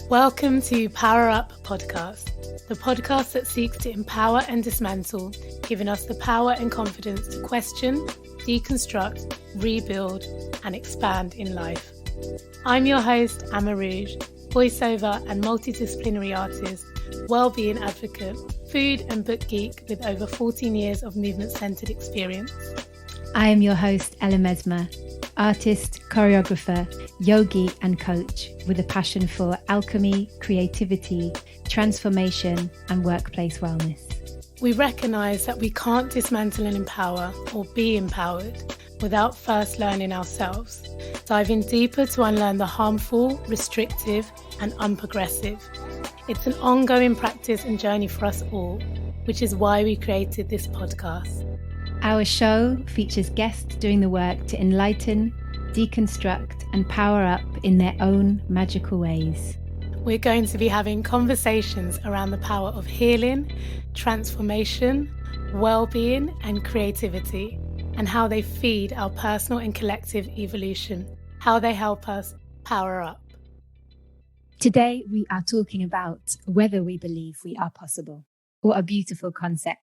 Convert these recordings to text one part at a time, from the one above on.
Welcome to PowerUp podcast, the podcast that seeks to empower and dismantle, giving us the power and confidence to question, deconstruct, rebuild, and expand in life. I'm your host, AmaRouge, voiceover and multidisciplinary artist, well-being advocate, food and book geek with over 14 years of movement-centered experience. I am your host, Mesma, artist, choreographer, yogi and coach with a passion for alchemy, creativity, transformation and workplace wellness. We recognise that we can't dismantle and empower or be empowered without first learning ourselves, diving deeper to unlearn the harmful, restrictive and unprogressive. It's an ongoing practice and journey for us all, which is why we created this podcast. Our show features guests doing the work to enlighten, deconstruct and power up in their own magical ways. We're going to be having conversations around the power of healing, transformation, well-being and creativity, and how they feed our personal and collective evolution, how they help us power up. Today we are talking about whether we believe we are possible. What a beautiful concept.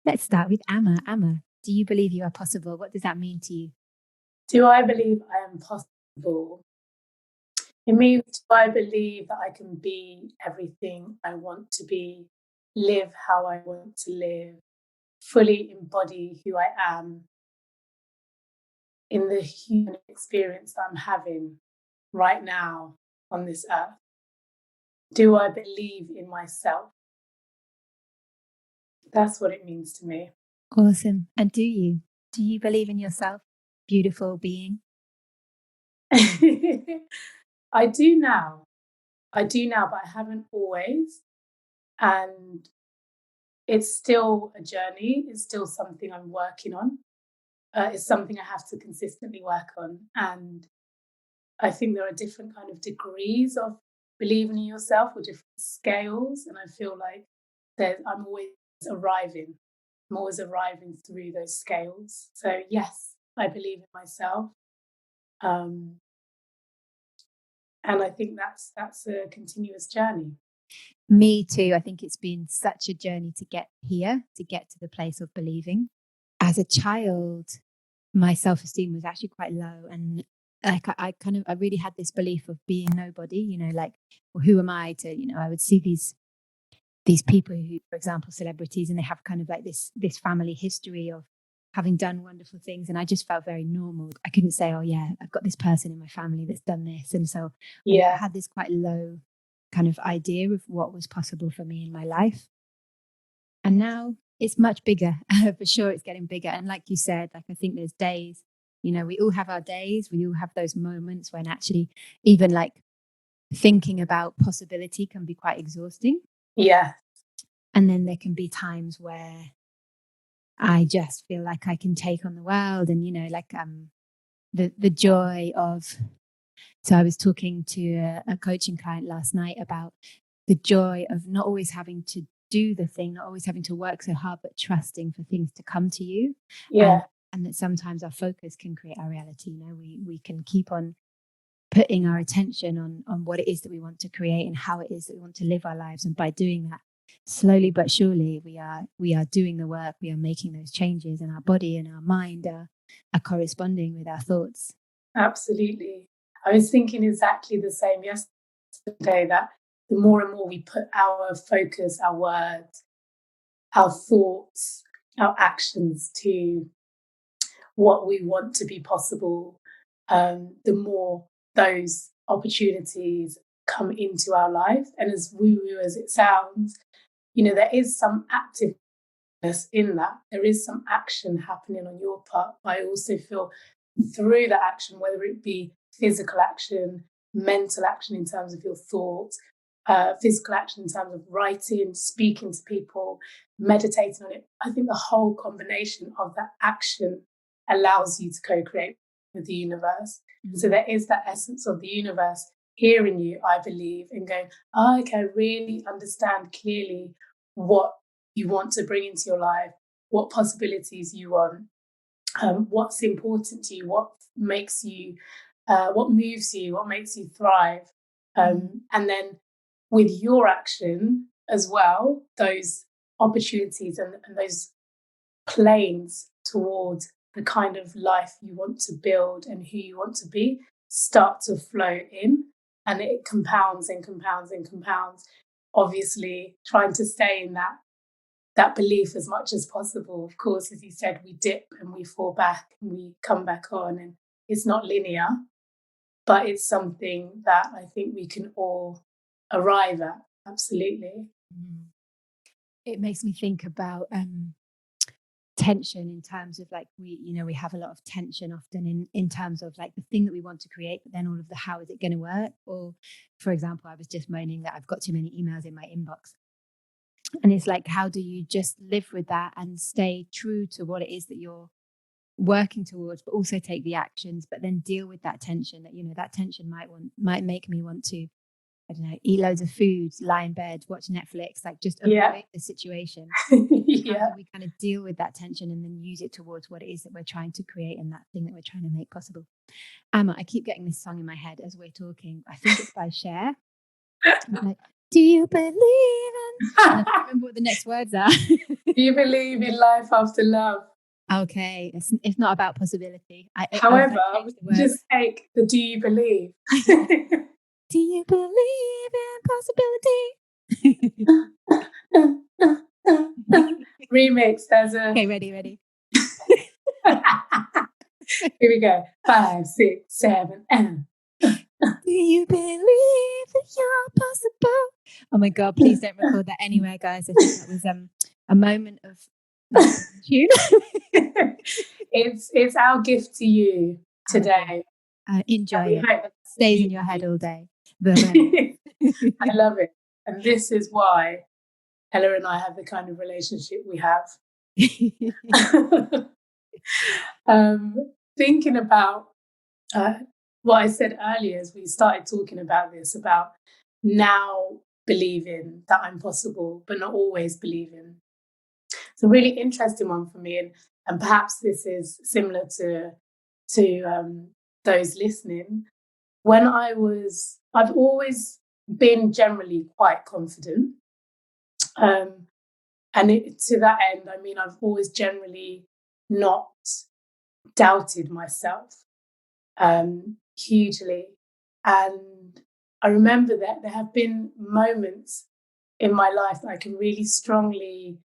Let's start with Amma. Amma, do you believe you are possible? What does that mean to you? Do I believe I am possible? It means, do I believe that I can be everything I want to be, live how I want to live, fully embody who I am in the human experience that I'm having right now on this earth? Do I believe in myself? That's what it means to me. Awesome. And do you believe in yourself, beautiful being? I do now, but I haven't always. And it's still a journey. It's still something I'm working on. It's something I have to consistently work on. And I think there are different kind of degrees of believing in yourself or different scales. And I feel like I'm always arriving through those scales. So yes, I believe in myself. And I think that's a continuous journey. Me too. I think it's been such a journey to get here, to get to the place of believing. As a child, my self-esteem was actually quite low. And like I really had this belief of being nobody, like, well, who am I to, I would see these people who, for example, celebrities, and they have kind of like this family history of having done wonderful things. And I just felt very normal. I couldn't say, oh yeah, I've got this person in my family that's done this. And so I had this quite low kind of idea of what was possible for me in my life. And now it's much bigger. For sure, it's getting bigger. And like you said, like I think there's days, we all have our days. We all have those moments when actually even like thinking about possibility can be quite exhausting. Yeah. And then there can be times where I just feel like I can take on the world and, the joy of. So I was talking to a coaching client last night about the joy of not always having to do the thing, not always having to work so hard, but trusting for things to come to you. Yeah. And that sometimes our focus can create our reality. We can keep on putting our attention on what it is that we want to create and how it is that we want to live our lives. And by doing that, slowly but surely, we are doing the work. We are making those changes, and our body and our mind are corresponding with our thoughts. Absolutely. I was thinking exactly the same yesterday, that the more and more we put our focus, our words, our thoughts, our actions to what we want to be possible, the more those opportunities come into our life. And as woo-woo as it sounds, there is some activeness in that. There is some action happening on your part. I also feel through that action, whether it be physical action, mental action in terms of your thoughts, physical action in terms of writing, speaking to people, meditating on it. I think the whole combination of that action allows you to co-create with the universe. Mm-hmm. So there is that essence of the universe hearing you, I believe, and going, I can really understand clearly what you want to bring into your life, what possibilities you want, what's important to you, what makes you, what moves you, what makes you thrive. And then with your action as well, those opportunities and those planes towards the kind of life you want to build and who you want to be start to flow in, and it compounds and compounds and compounds. Obviously, trying to stay in that belief as much as possible. Of course, as you said, we dip and we fall back and we come back on, and it's not linear, but it's something that I think we can all arrive at. Absolutely. It makes me think about tension in terms of like we have a lot of tension often in terms of like the thing that we want to create, but then all of the how is it going to work? Or for example, I was just moaning that I've got too many emails in my inbox, and it's like, how do you just live with that and stay true to what it is that you're working towards, but also take the actions, but then deal with that tension that that tension might make me want to, I don't know, eat loads of food, lie in bed, watch Netflix, like just avoid the situation. How do we kind of deal with that tension and then use it towards what it is that we're trying to create and that thing that we're trying to make possible? I keep getting this song in my head as we're talking. I think it's by Cher. Like, do you believe in? And I don't remember what the next words are. Do you believe in life after love? Okay, it's not about possibility. However, just take the do you believe? Do you believe in possibility? Remix. Okay, ready. Here we go. 5, 6, 7, and. Do you believe that you're possible? Oh my God, please don't record that anywhere, guys. I think that was a moment of tune. It's our gift to you today. Enjoy it. It stays in your head all day. I love it. And this is why Ella and I have the kind of relationship we have. Thinking about what I said earlier as we started talking about this, about now believing that I'm possible, but not always believing. It's a really interesting one for me, and perhaps this is similar to those listening. When I've always been generally quite confident, and to that end, I mean, I've always generally not doubted myself hugely. And I remember that there have been moments in my life that I can really strongly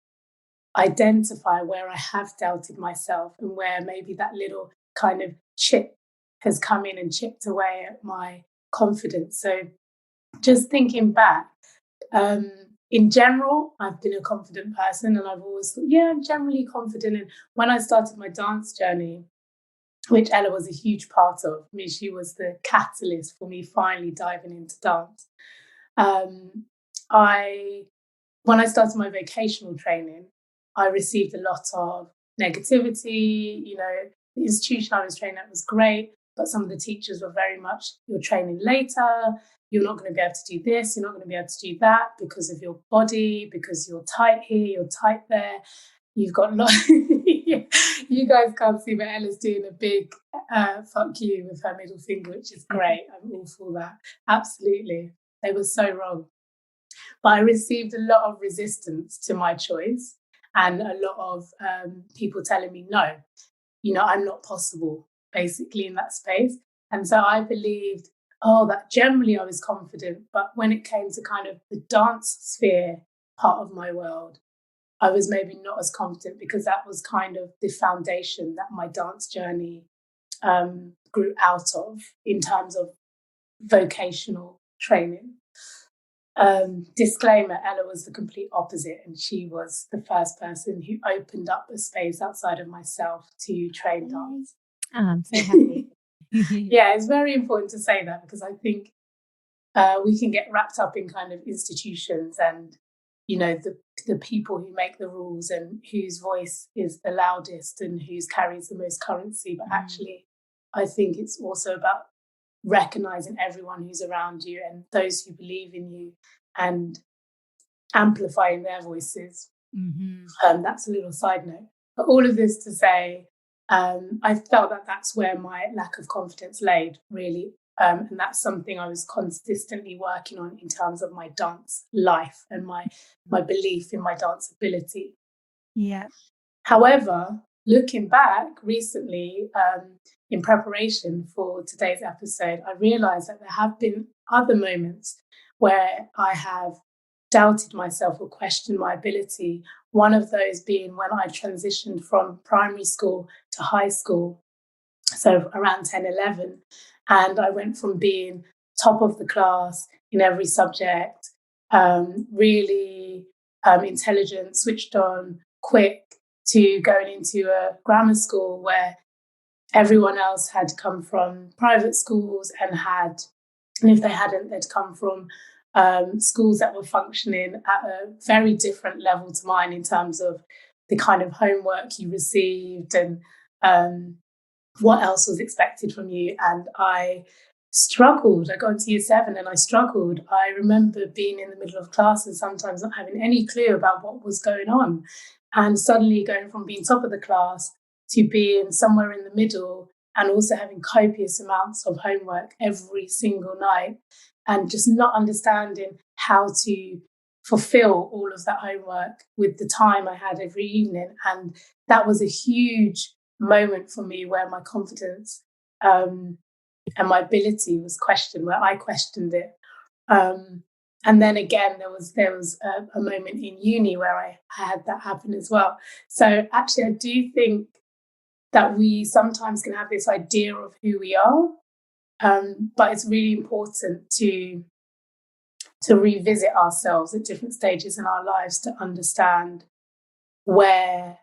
identify where I have doubted myself and where maybe that little kind of chip has come in and chipped away at my confidence. So just thinking back, in general, I've been a confident person, and I've always thought, I'm generally confident. And when I started my dance journey, which Ella was a huge part of, I mean, she was the catalyst for me finally diving into dance. When I started my vocational training, I received a lot of negativity. The institution I was training at was great, but some of the teachers were very much, you're training later, you're not going to be able to do this, you're not going to be able to do that because of your body, because you're tight here, you're tight there. You've got you guys can't see, but Ella's doing a big fuck you with her middle finger, which is great. I'm all for that. Absolutely. They were so wrong. But I received a lot of resistance to my choice, and a lot of people telling me, no, I'm not possible, basically, in that space. And so I believed, that generally I was confident. But when it came to kind of the dance sphere part of my world, I was maybe not as confident, because that was kind of the foundation that my dance journey grew out of in terms of vocational training. Disclaimer, Ella was the complete opposite, and she was the first person who opened up a space outside of myself to train dance. I'm so happy. Yeah, it's very important to say that, because I think we can get wrapped up in kind of institutions and the people who make the rules and whose voice is the loudest and whose carries the most currency. But actually, I think it's also about recognizing everyone who's around you and those who believe in you and amplifying their voices. That's a little side note. But all of this to say, I felt that that's where my lack of confidence laid, really, And that's something I was consistently working on in terms of my dance life and my belief in my dance ability. Yeah. However, looking back recently, in preparation for today's episode, I realized that there have been other moments where I have doubted myself or questioned my ability. One of those being when I transitioned from primary school to high school, so around 10, 11. And I went from being top of the class in every subject, really intelligent, switched on, quick, to going into a grammar school where everyone else had come from private schools and if they hadn't, they'd come from schools that were functioning at a very different level to mine in terms of the kind of homework you received and what else was expected from you. And I struggled. I got into year 7 and I struggled. I remember being in the middle of class and sometimes not having any clue about what was going on. And suddenly going from being top of the class to being somewhere in the middle and also having copious amounts of homework every single night and just not understanding how to fulfill all of that homework with the time I had every evening. And that was a huge moment for me where my confidence and my ability was questioned, where I questioned it. And then again, there was a moment in uni where I had that happen as well. So actually, I do think that we sometimes can have this idea of who we are, but it's really important to revisit ourselves at different stages in our lives to understand where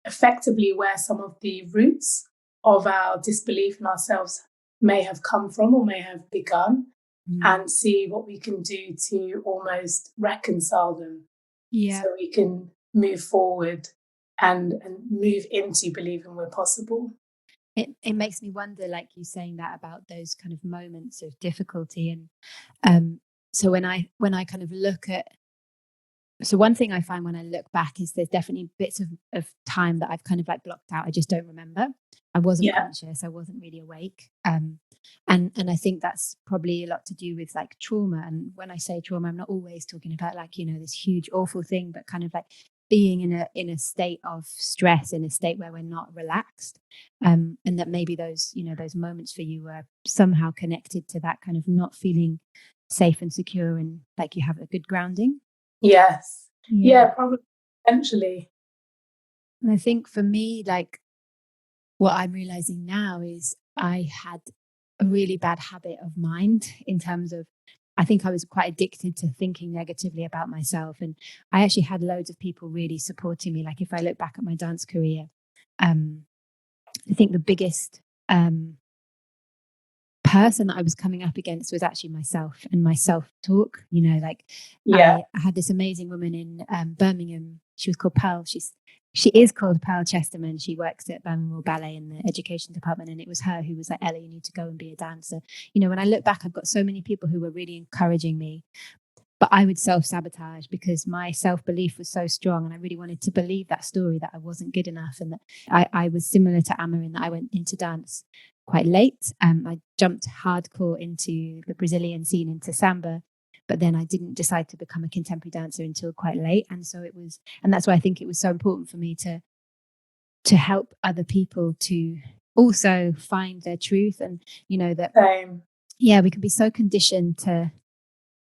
some of the roots of our disbelief in ourselves may have come from or may have begun, and see what we can do to almost reconcile them. Yeah. So we can move forward and move into believing we're possible. It makes me wonder, like you saying that about those kind of moments of difficulty. And so when I kind of look at, so one thing I find when I look back is there's definitely bits of time that I've kind of like blocked out. I just don't remember. I wasn't conscious. I wasn't really awake. And I think that's probably a lot to do with like trauma. And when I say trauma, I'm not always talking about like, you know, this huge awful thing, but kind of like being in a state of stress, in a state where we're not relaxed. And that maybe those, you know, those moments for you were somehow connected to that kind of not feeling safe and secure and like you have a good grounding. Yes. Yeah, probably, potentially. And I think for me, like what I'm realizing now is I had a really bad habit of mind in terms of, I think I was quite addicted to thinking negatively about myself. And I actually had loads of people really supporting me. Like if I look back at my dance career, I think the biggest person that I was coming up against was actually myself and my self-talk. You know, like I had this amazing woman in Birmingham. She was called Pearl. She is called Pearl Chesterman. She works at Birmingham Royal Ballet in the education department, and it was her who was like, Ella, you need to go and be a dancer. You know, when I look back, I've got so many people who were really encouraging me, but I would self-sabotage because my self-belief was so strong, and I really wanted to believe that story that I wasn't good enough, and that I was similar to Amma in that I went into dance quite late. I jumped hardcore into the Brazilian scene, into samba, but then I didn't decide to become a contemporary dancer until quite late. And so and that's why I think it was so important for me to help other people to also find their truth. And, you know, that, we can be so conditioned to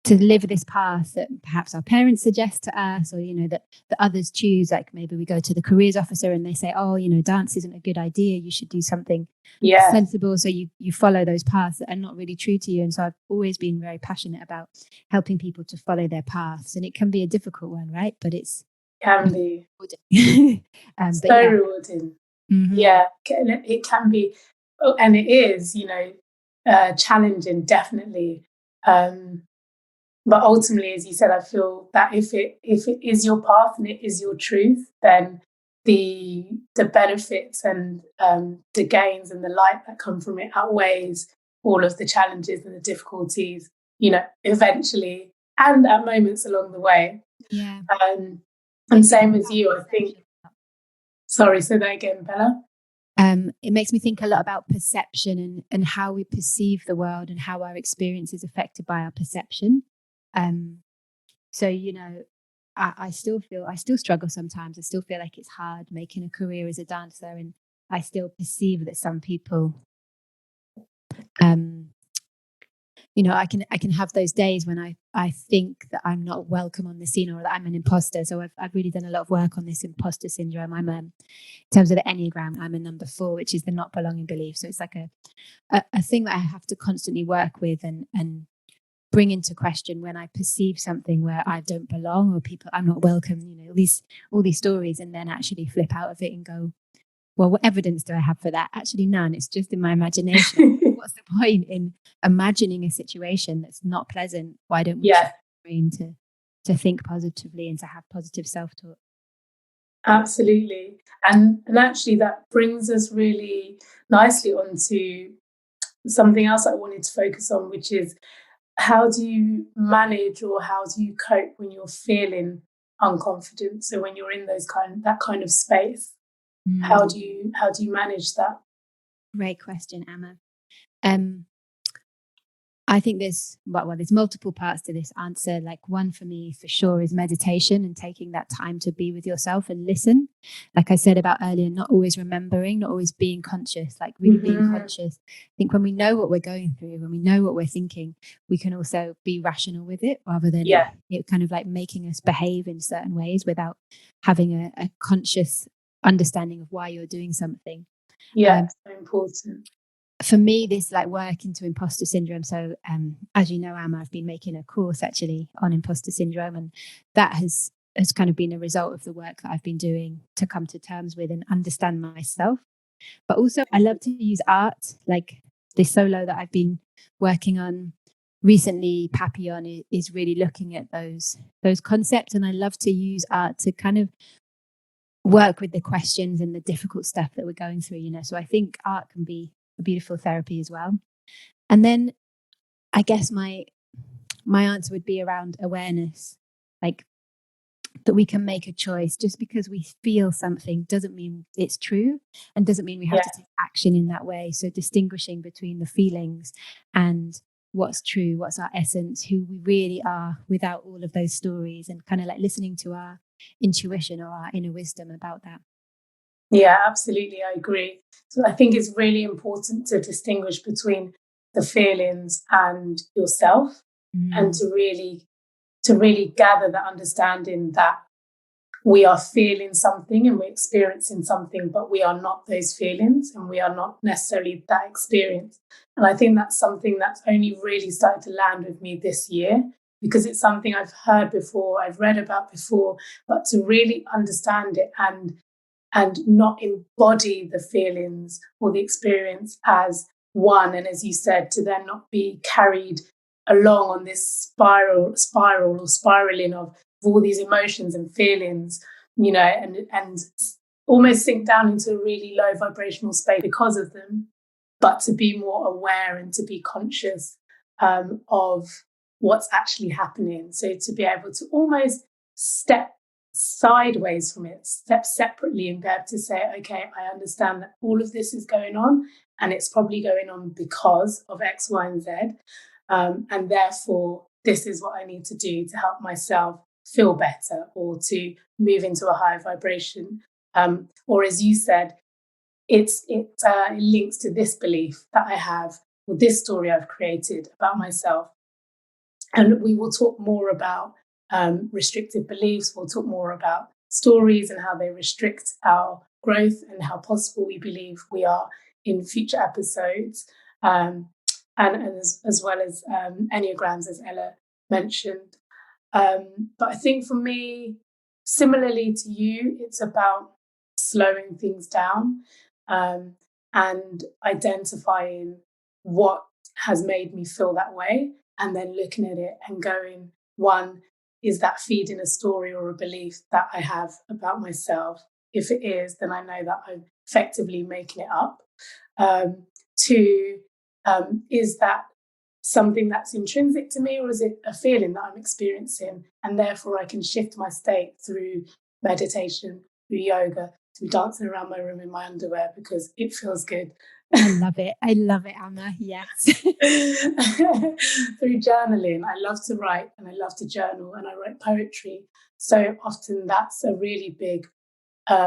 live this path that perhaps our parents suggest to us, or, you know, that others choose. Like maybe we go to the careers officer and they say, oh, you know, dance isn't a good idea. You should do something sensible. So you follow those paths that are not really true to you. And so I've always been very passionate about helping people to follow their paths. And it can be a difficult one, right? But can be so rewarding. Mm-hmm. Yeah, it can be, and it is, you know, challenging, definitely. But ultimately, as you said, I feel that if it is your path and it is your truth, then the benefits and the gains and the light that come from it outweighs all of the challenges and the difficulties, you know, eventually, and at moments along the way. Yeah. And same with you, I think. Sorry, say that again, Bella. It makes me think a lot about perception and how we perceive the world and how our experience is affected by our perception. So, you know, I still struggle sometimes. I still feel like it's hard making a career as a dancer, and I still perceive that some people, you know, I can have those days when I think that I'm not welcome on the scene or that I'm an imposter. So I've really done a lot of work on this imposter syndrome. I'm in terms of the Enneagram, I'm a number 4, which is the not belonging belief. So it's like a thing that I have to constantly work with and bring into question when I perceive something where I don't belong or people I'm not welcome, you know, all these stories, and then actually flip out of it and go, well, what evidence do I have for that? Actually, none. It's just in my imagination. What's the point in imagining a situation that's not pleasant? Why don't we train to think positively and to have positive self-talk? Absolutely. And actually that brings us really nicely onto something else I wanted to focus on, which is how do you manage or how do you cope when you're feeling unconfident? So when you're in that kind of space, how do you manage that? Great question, Amma. I think there's multiple parts to this answer. Like, one for me for sure is meditation and taking that time to be with yourself and listen. Like I said about earlier, not always remembering, not always being conscious, like really being conscious. I think when we know what we're going through, when we know what we're thinking, we can also be rational with it rather than it kind of like making us behave in certain ways without having a conscious understanding of why you're doing something. So important. For me, this like work into imposter syndrome. So as you know, Amma, I've been making a course actually on imposter syndrome, and that has kind of been a result of the work that I've been doing to come to terms with and understand myself. But also I love to use art, like this solo that I've been working on recently. Papillon is really looking at those concepts, and I love to use art to kind of work with the questions and the difficult stuff that we're going through, you know. So I think art can be a beautiful therapy as well. And then I guess my answer would be around awareness, like that we can make a choice. Just because we feel something doesn't mean it's true, and doesn't mean we have to take action in that way. So distinguishing between the feelings and what's true, what's our essence, who we really are without all of those stories, and kind of like listening to our intuition or our inner wisdom about that. Yeah, absolutely. I agree. So I think it's really important to distinguish between the feelings and yourself, and to really gather that understanding that we are feeling something and we're experiencing something, but we are not those feelings and we are not necessarily that experience. And I think that's something that's only really started to land with me this year, because it's something I've heard before, I've read about before, but to really understand it and not embody the feelings or the experience as one. And as you said, to then not be carried along on this spiral or spiraling of all these emotions and feelings, you know, and almost sink down into a really low vibrational space because of them, but to be more aware and to be conscious of what's actually happening. So to be able to almost step sideways from it, step separately, and be able to say, okay, I understand that all of this is going on, and it's probably going on because of X, Y, and Z. And therefore, this is what I need to do to help myself feel better or to move into a higher vibration. Or as you said, it links to this belief that I have, or this story I've created about myself. And we will talk more about restrictive beliefs. We'll talk more about stories and how they restrict our growth and how possible we believe we are in future episodes. And as well as Enneagrams, as Ella mentioned. But I think for me, similarly to you, it's about slowing things down and identifying what has made me feel that way, and then looking at it and going, one, is that feeding a story or a belief that I have about myself? If it is, then I know that I'm effectively making it up. Two, is that something that's intrinsic to me, or is it a feeling that I'm experiencing? And therefore I can shift my state through meditation, through yoga, to be dancing around my room in my underwear because it feels good. I love it, Amma. Yes. Through journaling, I love to write and I love to journal, and I write poetry. So often that's a really big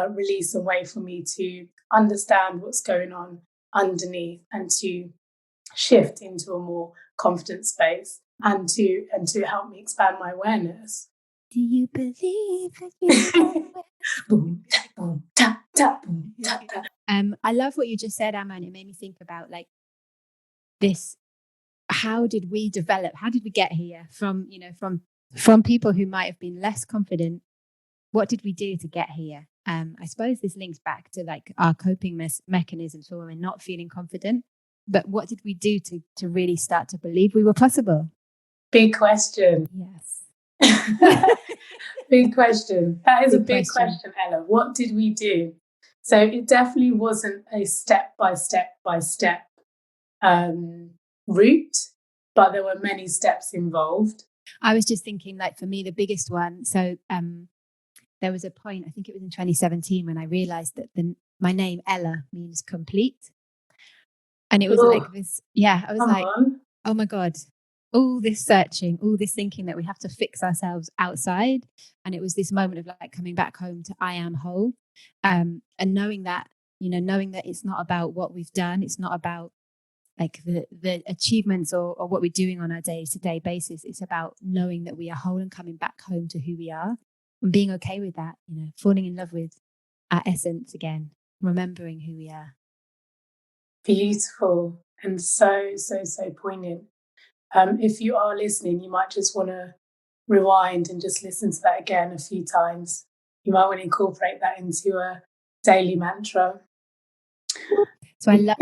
release and way for me to understand what's going on underneath and to shift into a more confident space and to help me expand my awareness. Do you believe that you Boom, tap, boom, tap, tap, boom, tap, tap. I love what you just said, Amma, and it made me think about like this. How did we develop? How did we get here from people who might have been less confident? What did we do to get here? I suppose this links back to like our coping mechanisms for women not feeling confident. But what did we do to really start to believe we were possible? Big question. Yes. Big question. That is a big question, Ella. What did we do? So it definitely wasn't a step by step route, but there were many steps involved. I was just thinking, like, for me, the biggest one. So there was a point, I think it was in 2017, when I realized that my name Ella means complete. And it was like this, I was like, oh my God, all this searching, all this thinking that we have to fix ourselves outside. And it was this moment of like coming back home to I am whole. And knowing that it's not about what we've done. It's not about like the achievements or what we're doing on our day-to-day basis. It's about knowing that we are whole and coming back home to who we are and being okay with that, falling in love with our essence again, remembering who we are. Beautiful and so poignant. If you are listening, you might just want to rewind and just listen to that again a few times. You might want to incorporate that into a daily mantra. So I love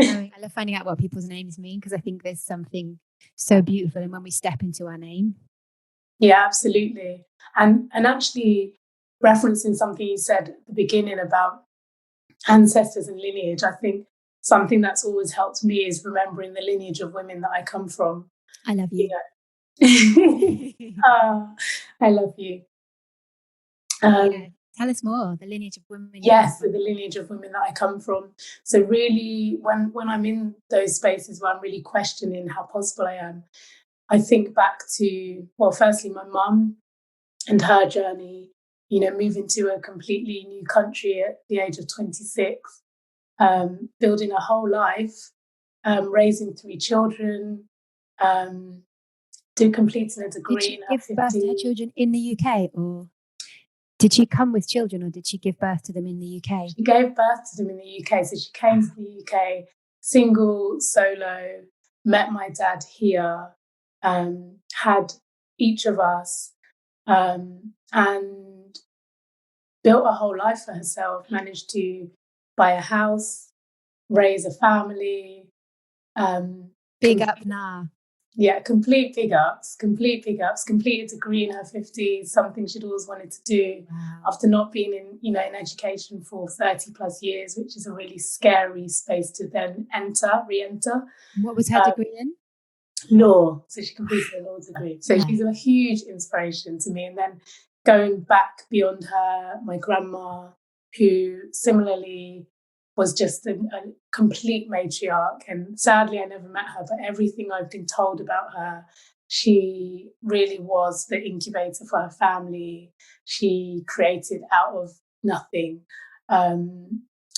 finding out what people's names mean, because I think there's something so beautiful in when we step into our name. Yeah, absolutely. And actually referencing something you said at the beginning about ancestors and lineage, I think something that's always helped me is remembering the lineage of women that I come from. I love you. I love you. Tell us more, the lineage of women. Yes, the lineage of women that I come from. So really, when I'm in those spaces where I'm really questioning how possible I am, I think back to, well, firstly, my mum and her journey, moving to a completely new country at the age of 26, building a whole life, raising 3 children, completing a degree. Did she give birth to her children in the UK, or did she come with children, or did she give birth to them in the UK? She gave birth to them in the UK. So she came to the UK, single, solo, met my dad here, had each of us, and built a whole life for herself, managed to buy a house, raise a family. Big up now. Yeah, complete big ups, completed a degree in her 50s, something she'd always wanted to do. Wow. After not being in education for 30 plus years, which is a really scary space to then re-enter. What was her degree in? Law. So she completed a law degree. So she's a huge inspiration to me. And then going back beyond her, my grandma, who similarly was just a complete matriarch. And sadly, I never met her, but everything I've been told about her, she really was the incubator for her family. She created out of nothing.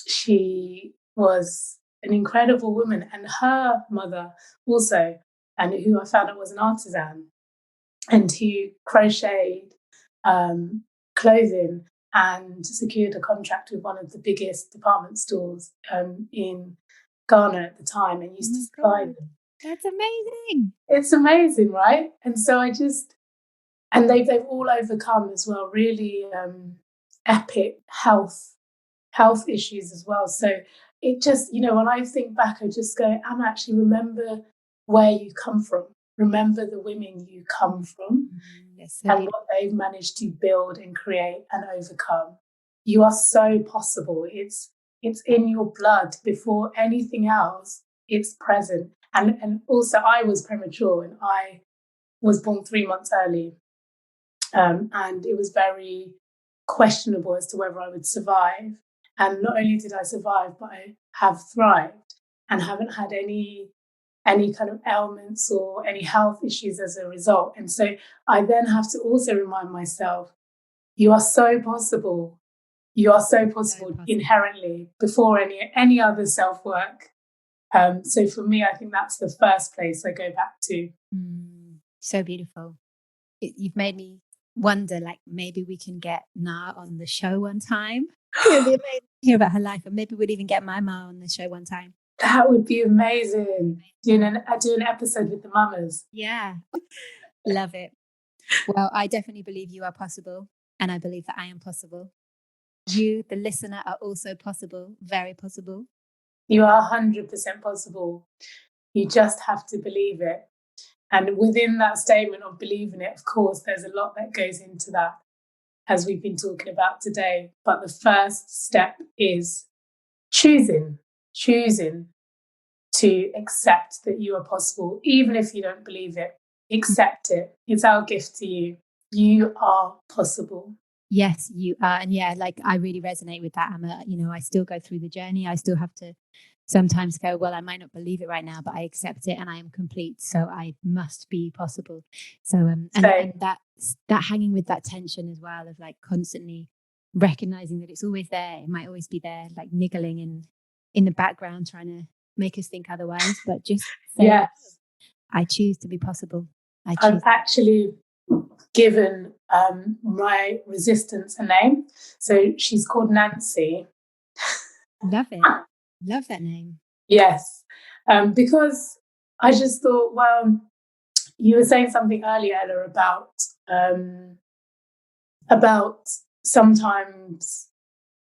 She was an incredible woman. And her mother also, and who I found out was an artisan, and who crocheted clothing and secured a contract with one of the biggest department stores in Ghana at the time, and used to supply them. That's amazing. It's amazing, right? And so and they've all overcome as well really epic health issues as well. So it just, when I think back, I just go, actually remember where you come from. Remember the women you come from and what they've managed to build and create and overcome. You are so possible. It's in your blood before anything else. It's present. And also I was premature and I was born 3 months early. And it was very questionable as to whether I would survive. And not only did I survive, but I have thrived and haven't had any kind of ailments or any health issues as a result. And so I then have to also remind myself, you are so possible. You are so possible inherently before any other self-work. So for me, I think that's the first place I go back to. So beautiful. You've made me wonder, like, maybe we can get Na on the show one time. It'd be amazing to hear about her life, and maybe we'd even get my Ma on the show one time. That would be amazing. Do an episode with the mamas. Yeah. Love it. Well, I definitely believe you are possible, and I believe that I am possible. You, the listener, are also possible, very possible. You are 100% possible. You just have to believe it. And within that statement of believing it, of course, there's a lot that goes into that, as we've been talking about today. But the first step is choosing to accept that you are possible, even if you don't believe it. Accept it. It's our gift to you. You are possible. Yes, you are. And yeah, like, I really resonate with that, Amma. You know, I still go through the journey. I still have to sometimes go, well, I might not believe it right now, but I accept it and I am complete. So I must be possible. So, and that hanging with that tension as well of, like, constantly recognizing that it's always there. It might always be there, like niggling in the background, trying to make us think otherwise, but just say, yes, I choose to be possible. I've actually given my resistance a name. So she's called Nancy. Love it. Love that name. Yes. Because I just thought, well, you were saying something earlier, Ella, about sometimes,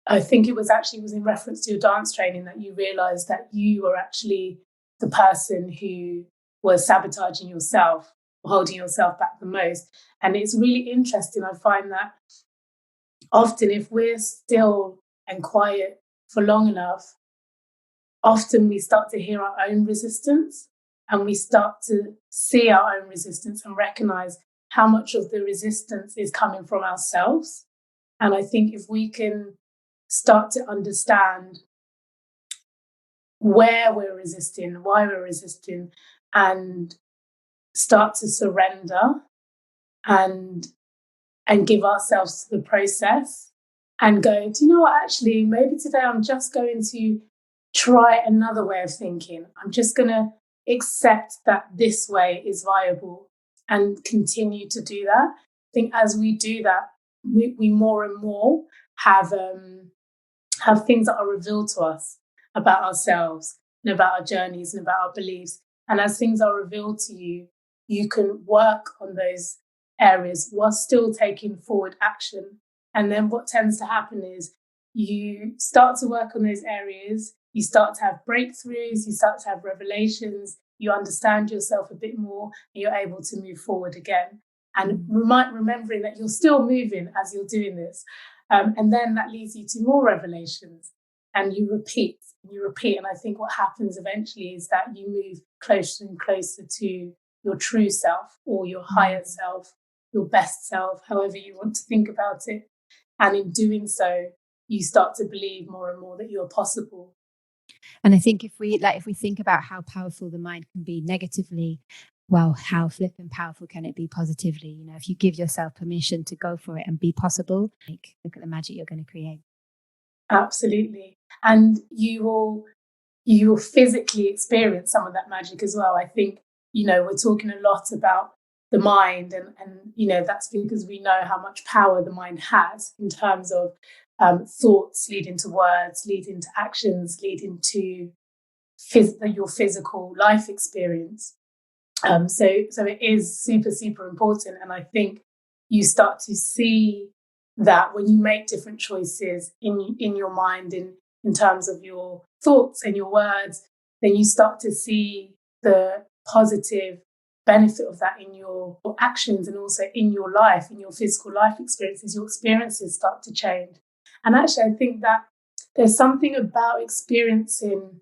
I think it was in reference to your dance training, that you realised that you were actually the person who was sabotaging yourself, holding yourself back the most. And it's really interesting. I find that often, if we're still and quiet for long enough, often we start to hear our own resistance, and we start to see our own resistance and recognize how much of the resistance is coming from ourselves. And I think if we can start to understand where we're resisting, why we're resisting, and start to surrender and give ourselves to the process and go, do you know what, actually, maybe today I'm just going to try another way of thinking. I'm just going to accept that this way is viable and continue to do that. I think as we do that, we more and more have things that are revealed to us about ourselves and about our journeys and about our beliefs. And as things are revealed to you, you can work on those areas while still taking forward action. And then what tends to happen is you start to work on those areas, you start to have breakthroughs, you start to have revelations, you understand yourself a bit more, and you're able to move forward again. And remembering that you're still moving as you're doing this. And then that leads you to more revelations, and you repeat. And I think what happens eventually is that you move closer and closer to your true self, or your higher self, your best self, however you want to think about it. And in doing so, you start to believe more and more that you're possible. And I think if we think about how powerful the mind can be negatively, well, how flipping powerful can it be positively? You know, if you give yourself permission to go for it and be possible, like, look at the magic you're going to create. Absolutely. And you will physically experience some of that magic as well. I think, we're talking a lot about the mind, and that's because we know how much power the mind has in terms of thoughts leading to words, leading to actions, leading to your physical life experience. So it is super, super important. And I think you start to see that when you make different choices in your mind, in terms of your thoughts and your words, then you start to see the positive benefit of that in your actions, and also in your life, in your physical life experiences. Your experiences start to change. And actually, I think that there's something about experiencing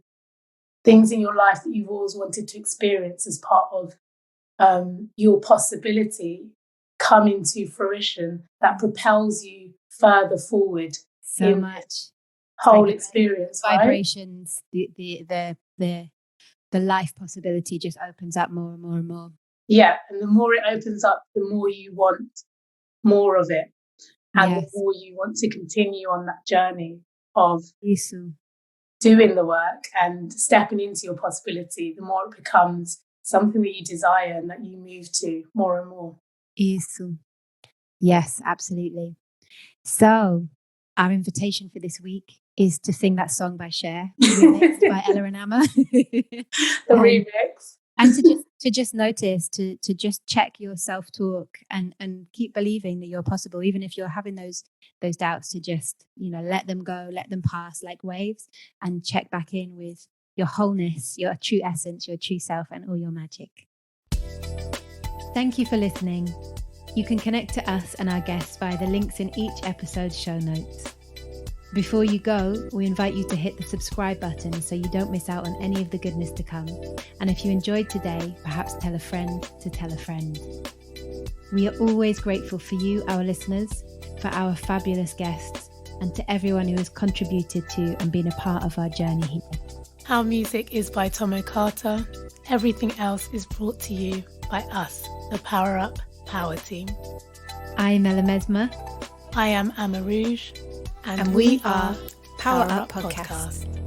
things in your life that you've always wanted to experience as part of your possibility coming to fruition that propels you further forward. So much. whole experience, right? Vibrations, the life possibility just opens up more and more and more. Yeah, and the more it opens up, the more you want more of it. And the more you want to continue on that journey of doing the work and stepping into your possibility, the more it becomes something that you desire and that you move to more and more. Yes, absolutely. So our invitation for this week is to sing that song by Cher, remixed by Ella and Amma. The remix. And to just notice, to just check your self-talk and keep believing that you're possible, even if you're having those doubts, to just, let them go, let them pass like waves, and check back in with your wholeness, your true essence, your true self, and all your magic. Thank you for listening. You can connect to us and our guests via the links in each episode's show notes. Before you go, we invite you to hit the subscribe button so you don't miss out on any of the goodness to come. And if you enjoyed today, perhaps tell a friend to tell a friend. We are always grateful for you, our listeners, for our fabulous guests, and to everyone who has contributed to and been a part of our journey here. Our music is by Tomo Carter. Everything else is brought to you by us, the PowerUp Power Team. I'm Mesma. I am AmaRouge. And we are PowerUp Podcast.